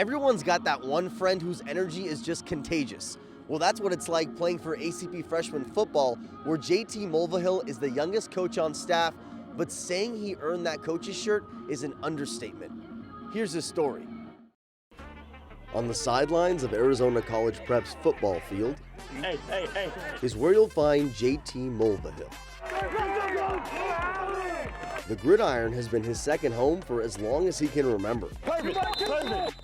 Everyone's got that one friend whose energy is just contagious. Well, that's what it's like playing for ACP freshman football, where JT Mulvihill is the youngest coach on staff, but saying he earned that coach's shirt is an understatement. Here's his story. On the sidelines of Arizona College Prep's football field is where you'll find JT Mulvihill. The gridiron has been his second home for as long as he can remember.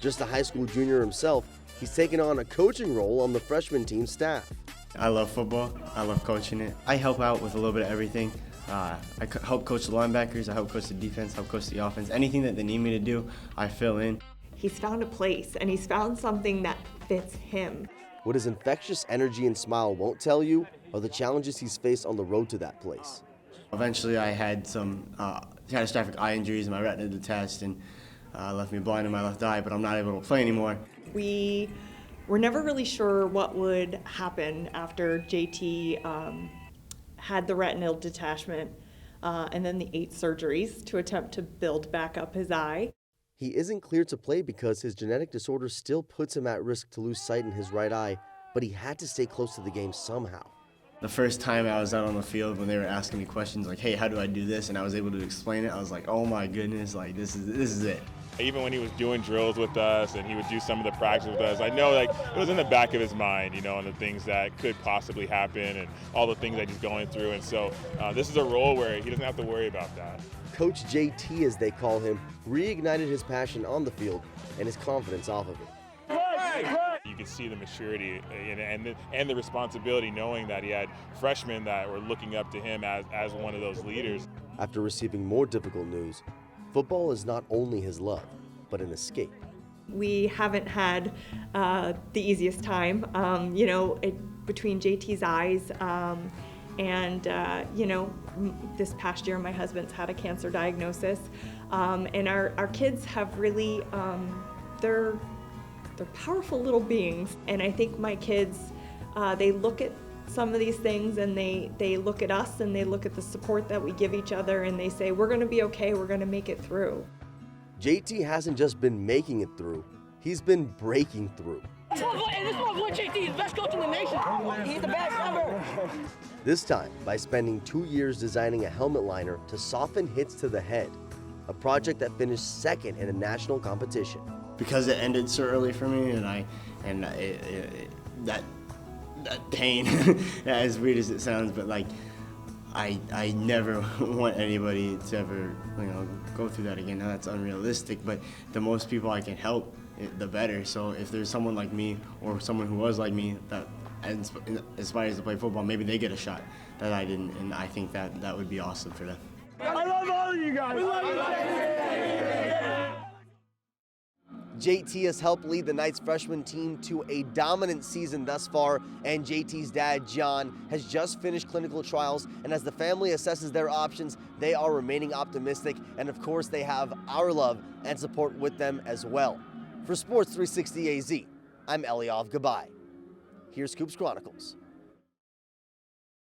Just a high school junior himself, he's taken on a coaching role on the freshman team staff. I love football. I love coaching it. I help out with a little bit of everything. I help coach the linebackers, I help coach the defense, help coach the offense. Anything that they need me to do, I fill in. He's found a place, and he's found something that fits him. What his infectious energy and smile won't tell you are the challenges he's faced on the road to that place. Eventually, I had some catastrophic eye injuries, and my retina detached, and left me blind in my left eye, but I'm not able to play anymore. We were never really sure what would happen after JT had the retinal detachment and then the 8 surgeries to attempt to build back up his eye. He isn't cleared to play because his genetic disorder still puts him at risk to lose sight in his right eye, but he had to stay close to the game somehow. The first time I was out on the field when they were asking me questions like, hey, how do I do this? And I was able to explain it. I was like, oh my goodness, like this is it. Even when he was doing drills with us and he would do some of the practice with us, I know like it was in the back of his mind, you know, and the things that could possibly happen and all the things that he's going through. And so this is a role where he doesn't have to worry about that. Coach JT, as they call him, reignited his passion on the field and his confidence off of it. You could see the maturity and the responsibility, knowing that he had freshmen that were looking up to him as one of those leaders. After receiving more difficult news, football is not only his love, but an escape. We haven't had the easiest time, between JT's eyes this past year my husband's had a cancer diagnosis, and our kids have really, they're powerful little beings, and I think my kids, they look at some of these things and they look at us and they look at the support that we give each other and they say, we're going to be okay, we're going to make it through. JT hasn't just been making it through, he's been breaking through. And this one JT is the best coach in the nation. He's the best ever. This time by spending 2 years designing a helmet liner to soften hits to the head, a project that finished second in a national competition. Because it ended so early for me, that pain, as weird as it sounds, but like I never want anybody to ever go through that again. Now that's unrealistic, but the most people I can help, the better. So if there's someone like me or someone who was like me that aspires to play football, maybe they get a shot that I didn't, and I think that would be awesome for them. I love all of you guys. We love you. JT has helped lead the Knights freshman team to a dominant season thus far, and JT's dad, John, has just finished clinical trials, and as the family assesses their options, they are remaining optimistic, and of course they have our love and support with them as well. For Sports 360 AZ, I'm Eliav Gabay. Here's Scoops Chronicles.